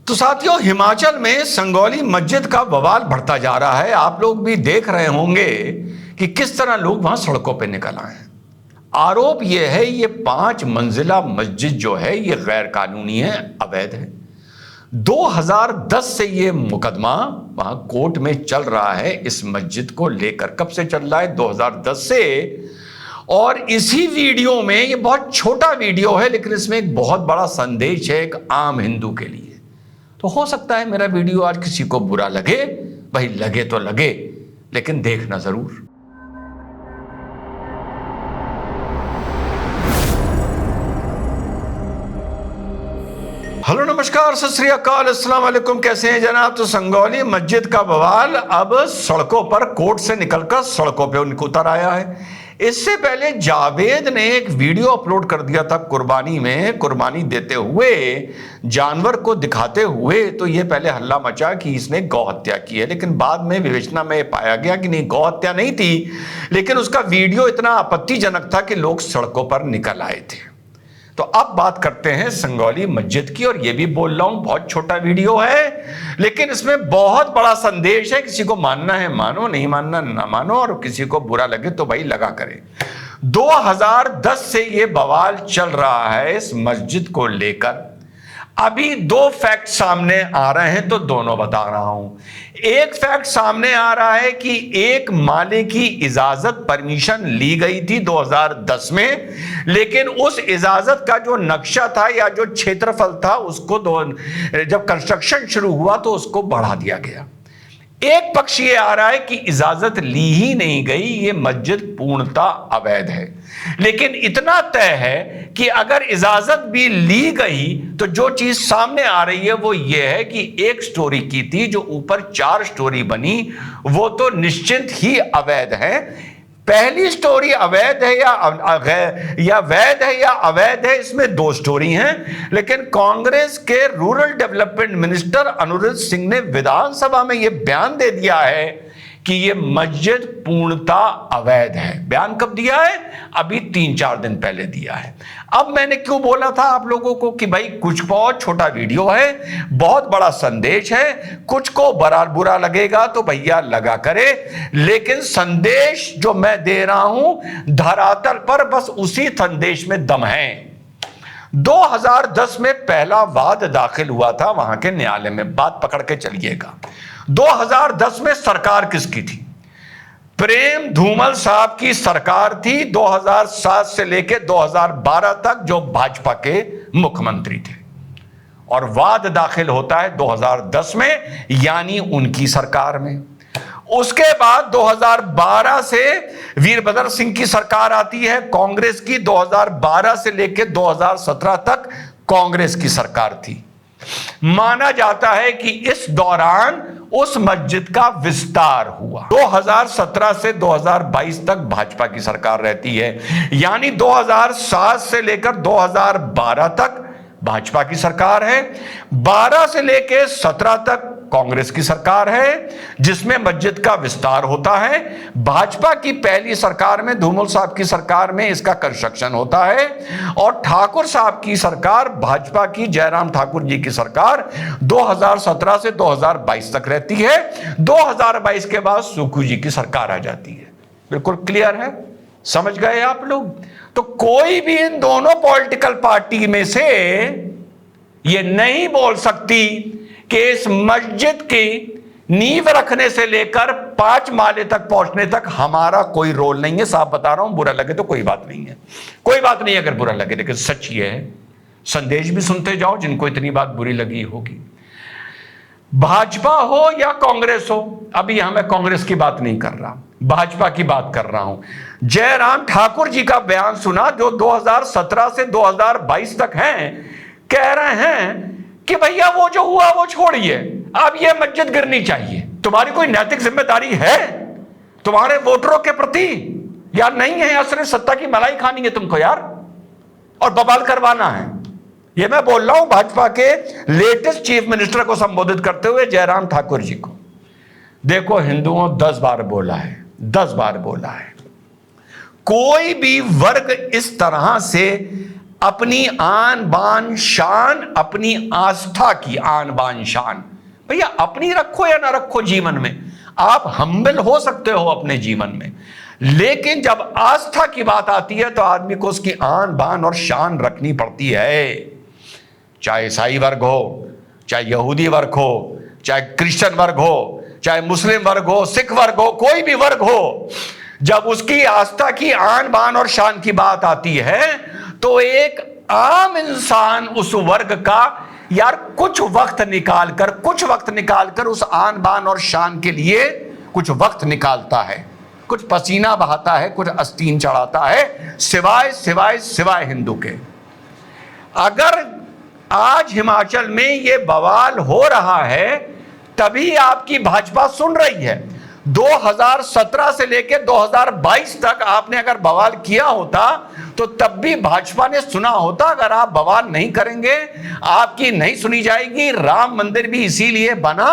तो साथियों, हिमाचल में संगौली मस्जिद का बवाल बढ़ता जा रहा है। आप लोग भी देख रहे होंगे कि किस तरह लोग वहां सड़कों पे निकल आए हैं। आरोप यह है ये 5 मंजिला मस्जिद जो है ये गैर कानूनी है, अवैध है। 2010 से ये मुकदमा वहां कोर्ट में चल रहा है इस मस्जिद को लेकर। कब से चल रहा है? 2010 से। और इसी वीडियो में, ये बहुत छोटा वीडियो है लेकिन इसमें एक बहुत बड़ा संदेश है एक आम हिंदू के लिए। तो हो सकता है मेरा वीडियो आज किसी को बुरा लगे, भाई लगे तो लगे, लेकिन देखना जरूर। हेलो, नमस्कार, सत श्री अकाल, अस्सलाम वालेकुम। कैसे हैं जनाब? तो संगौली मस्जिद का बवाल अब सड़कों पर, कोर्ट से निकलकर सड़कों पे उतर आया है। इससे पहले जावेद ने एक वीडियो अपलोड कर दिया था कुर्बानी में, कुर्बानी देते हुए जानवर को दिखाते हुए। तो ये पहले हल्ला मचा कि इसने गौ हत्या की है, लेकिन बाद में विवेचना में पाया गया कि नहीं, गौ हत्या नहीं थी, लेकिन उसका वीडियो इतना आपत्तिजनक था कि लोग सड़कों पर निकल आए थे। तो अब बात करते हैं संगौली मस्जिद की, और ये भी बोल रहा हूं बहुत छोटा वीडियो है लेकिन इसमें बहुत बड़ा संदेश है। किसी को मानना है मानो, नहीं मानना ना मानो, और किसी को बुरा लगे तो भाई लगा करे। 2010 से ये बवाल चल रहा है इस मस्जिद को लेकर। अभी 2 फैक्ट सामने आ रहे हैं तो दोनों बता रहा हूं। एक फैक्ट सामने आ रहा है कि एक माले की इजाजत, परमिशन ली गई थी 2010 में, लेकिन उस इजाजत का जो नक्शा था या जो क्षेत्रफल था उसको जब कंस्ट्रक्शन शुरू हुआ तो उसको बढ़ा दिया गया। एक पक्ष ये आ रहा है कि इजाजत ली ही नहीं गई, ये मस्जिद पूर्णतः अवैध है। लेकिन इतना तय है कि अगर इजाजत भी ली गई तो जो चीज सामने आ रही है वो ये है कि 1 स्टोरी की थी, जो ऊपर 4 स्टोरी बनी, वो तो निश्चित ही अवैध है। पहली स्टोरी अवैध है या वैध है या अवैध है, इसमें 2 स्टोरी हैं। लेकिन कांग्रेस के रूरल डेवलपमेंट मिनिस्टर अनुरुद्ध सिंह ने विधानसभा में यह बयान दे दिया है कि यह मस्जिद पूर्णतः अवैध है। बयान कब दिया है? अभी 3-4 दिन पहले दिया है। अब मैंने क्यों बोला था आप लोगों को कि भाई कुछ बहुत छोटा वीडियो है, बहुत बड़ा संदेश है, कुछ को बुरा लगेगा तो भैया लगा करे, लेकिन संदेश जो मैं दे रहा हूं धरातल पर बस उसी संदेश में दम है। 2010 में पहला वाद दाखिल हुआ था वहां के न्यायालय में। बात पकड़ के चलिएगा। 2010 में सरकार किसकी थी? प्रेम धूमल साहब की सरकार थी 2007 से लेकर 2012 तक, जो भाजपा के मुख्यमंत्री थे। और वाद दाखिल होता है 2010 में, यानी उनकी सरकार में। उसके बाद 2012 से वीरभद्र सिंह की सरकार आती है, कांग्रेस की। 2012 से लेकर 2017 तक कांग्रेस की सरकार थी। माना जाता है कि इस दौरान उस मस्जिद का विस्तार हुआ। 2017 से 2022 तक भाजपा की सरकार रहती है, यानी 2007 से लेकर 2012 तक भाजपा की सरकार है। 12 से लेकर 17 तक कांग्रेस की सरकार है, जिसमें मस्जिद का विस्तार होता है। भाजपा की पहली सरकार में, धूमल साहब की सरकार में इसका कंस्ट्रक्शन होता है। और ठाकुर साहब की सरकार, भाजपा की जयराम ठाकुर जी की सरकार 2017 से 2022 तक रहती है। 2022 के बाद सुक्खू जी की सरकार आ जाती है। बिल्कुल क्लियर है? समझ गए आप लोग? तो कोई भी इन दोनों पॉलिटिकल पार्टी में से ये नहीं बोल सकती कि इस मस्जिद की नींव रखने से लेकर 5 माले तक पहुंचने तक हमारा कोई रोल नहीं है। साफ बता रहा हूं, बुरा लगे तो कोई बात नहीं है, कोई बात नहीं अगर बुरा लगे, लेकिन सच ये है। संदेश भी सुनते जाओ जिनको इतनी बात बुरी लगी होगी। भाजपा हो या कांग्रेस हो, अभी यहां मैं कांग्रेस की बात नहीं कर रहा, भाजपा की बात कर रहा हूं। जयराम ठाकुर जी का बयान सुना, जो 2017 से 2022 तक हैं, कह रहे हैं कि भैया वो जो हुआ वो छोड़िए, अब ये मस्जिद गिरनी चाहिए। तुम्हारी कोई नैतिक जिम्मेदारी है तुम्हारे वोटरों के प्रति या नहीं है? या सिर्फ सत्ता की मलाई खानी है तुमको यार, और बवाल करवाना है? ये मैं बोल रहा हूं भाजपा के लेटेस्ट चीफ मिनिस्टर को संबोधित करते हुए, जयराम ठाकुर जी को। देखो हिंदुओं, 10 बार बोला है, 10 बार बोला है, कोई भी वर्ग इस तरह से अपनी आन बान शान, अपनी आस्था की आन बान शान, भैया अपनी रखो या ना रखो जीवन में, आप हम्बल हो सकते हो अपने जीवन में, लेकिन जब आस्था की बात आती है तो आदमी को उसकी आन बान और शान रखनी पड़ती है। चाहे ईसाई वर्ग हो, चाहे यहूदी वर्ग हो, चाहे क्रिश्चियन वर्ग हो, चाहे मुस्लिम वर्ग हो, सिख वर्ग हो, कोई भी वर्ग हो, जब उसकी आस्था की आन बान और शान की बात आती है तो एक आम इंसान उस वर्ग का यार कुछ वक्त निकालकर उस आन बान और शान के लिए कुछ वक्त निकालता है, कुछ पसीना बहाता है, कुछ आस्तीन चढ़ाता है, सिवाय हिंदू के। अगर आज हिमाचल में ये बवाल हो रहा है तभी आपकी भाजपा सुन रही है। 2017 से लेकर 2022 तक आपने अगर बवाल किया होता तो तब भी भाजपा ने सुना होता। अगर आप बवाल नहीं करेंगे आपकी नहीं सुनी जाएगी। राम मंदिर भी इसीलिए बना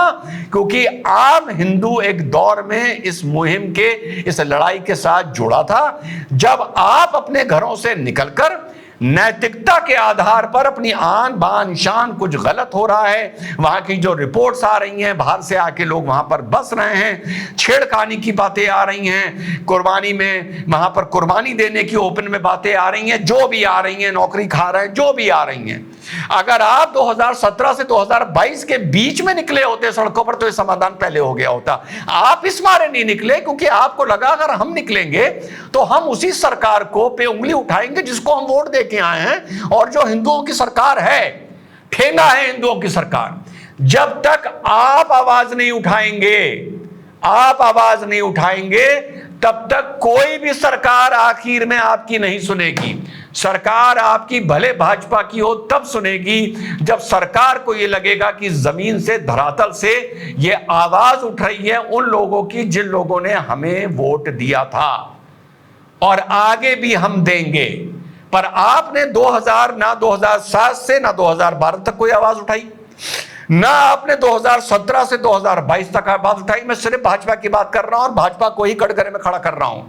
क्योंकि आम हिंदू एक दौर में इस मुहिम के, इस लड़ाई के साथ जुड़ा था। जब आप अपने घरों से निकलकर नैतिकता के आधार पर अपनी आन बान शान, कुछ गलत हो रहा है, वहां की जो रिपोर्ट्स आ रही हैं, बाहर से आके लोग वहां पर बस रहे हैं, छेड़खानी की बातें आ रही हैं, कुर्बानी में वहां पर कुर्बानी देने की ओपन में बातें आ रही हैं, जो भी आ रही हैं, नौकरी खा रहे हैं, जो भी आ रही हैं। अगर आप 2017 से 2022 के बीच में निकले होते सड़कों पर तो यह समाधान पहले हो गया होता। आप इस मारे नहीं निकले क्योंकि आपको लगा अगर हम निकलेंगे तो हम उसी सरकार को पे उंगली उठाएंगे जिसको हम वोट के आए हैं, और जो हिंदुओं की सरकार है, ठेंगा है हिंदुओं की सरकार। जब तक आप आवाज नहीं उठाएंगे तब तक कोई भी सरकार आखिर में आपकी नहीं सुनेगी। सरकार आपकी भले भाजपा की हो तब सुनेगी जब सरकार को यह लगेगा कि जमीन से, धरातल से यह आवाज उठ रही है उन लोगों की जिन लोगों ने हमें वोट दिया था और आगे भी हम देंगे। पर आपने 2007 से ना 2012 तक कोई आवाज उठाई, ना आपने 2017 से 2022 तक आवाज उठाई। मैं सिर्फ भाजपा की बात कर रहा हूं और भाजपा को ही कटघरे में खड़ा कर रहा हूं।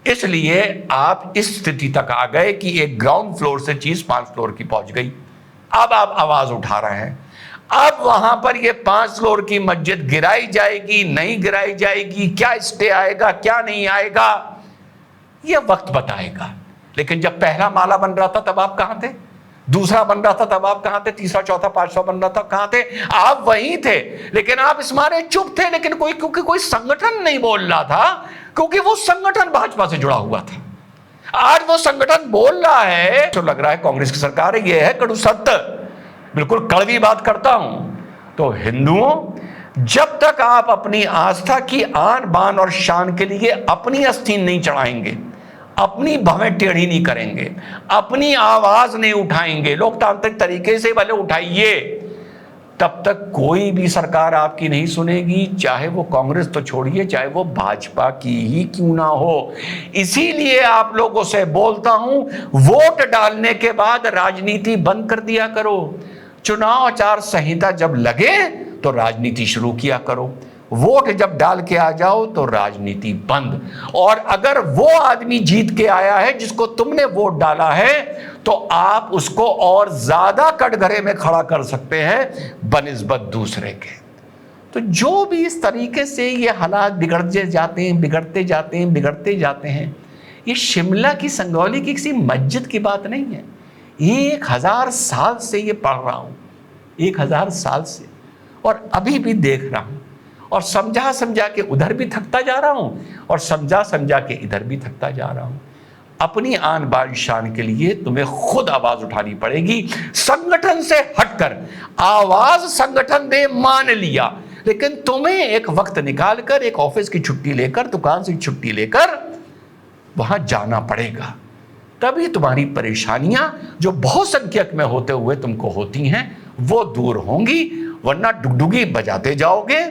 इसलिए आप इस स्थिति तक आ गए कि एक ग्राउंड फ्लोर से चीज 5 फ्लोर की पहुंच गई। अब आप आवाज उठा रहे हैं। अब वहां पर ये 5 फ्लोर की मस्जिद गिराई जाएगी, नहीं गिराई जाएगी, क्या स्टे आएगा, क्या नहीं आएगा, यह वक्त बताएगा। लेकिन जब पहला माला बन रहा था तब आप कहां थे? दूसरा बन रहा था तब आप कहां थे? तीसरा, चौथा, पांचवा बन रहा था, कहां थे? आप वहीं थे। लेकिन आप इस मारे चुप थे। लेकिन क्योंकि कोई संगठन नहीं बोल रहा था, क्योंकि वो संगठन भाजपा से जुड़ा हुआ था। आज वो संगठन बोल रहा है तो लग रहा है कांग्रेस की सरकार है। यह है कड़ू सत्य, बिल्कुल कड़वी बात करता हूं। तो हिंदुओं, जब तक आप अपनी आस्था की आन बान और शान के लिए अपनी आस्तीन नहीं चढ़ाएंगे, अपनी भवें टेढ़ी नहीं करेंगे, अपनी आवाज नहीं उठाएंगे, लोकतांत्रिक तरीके से भले उठाइए, तब तक कोई भी सरकार आपकी नहीं सुनेगी। चाहे वो कांग्रेस तो छोड़िए, चाहे वो भाजपा की ही क्यों ना हो। इसीलिए आप लोगों से बोलता हूं, वोट डालने के बाद राजनीति बंद कर दिया करो। चुनाव आचार संहिता जब लगे तो राजनीति शुरू किया करो। वोट जब डाल के आ जाओ तो राजनीति बंद। और अगर वो आदमी जीत के आया है जिसको तुमने वोट डाला है तो आप उसको और ज्यादा कटघरे में खड़ा कर सकते हैं बनिस्बत दूसरे के। तो जो भी इस तरीके से ये हालात बिगड़ते जाते हैं, ये शिमला की, संगौली की किसी मस्जिद की बात नहीं है। 1000 साल से ये पढ़ रहा हूं, 1000 साल से, और अभी भी देख रहा हूं, और समझा के उधर भी थकता जा रहा हूं और समझा के इधर भी थकता जा रहा हूं। अपनी आन बान शान के लिए तुम्हें खुद आवाज उठानी पड़ेगी, संगठन से हटकर। आवाज संगठन ने मान लिया, लेकिन तुम्हें एक वक्त निकालकर, एक ऑफिस की छुट्टी लेकर, दुकान से छुट्टी लेकर वहां जाना पड़ेगा। तभी तुम्हारी परेशानियां जो बहुत संख्यक में होते हुए तुमको होती हैं वो दूर होंगी, वरना डुगडुगी बजाते जाओगे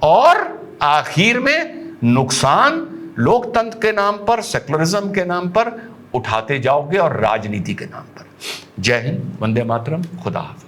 और आखिर में नुकसान लोकतंत्र के नाम पर, सेकुलरिज्म के नाम पर उठाते जाओगे और राजनीति के नाम पर। जय हिंद, वंदे मातरम, खुदा हाफिज।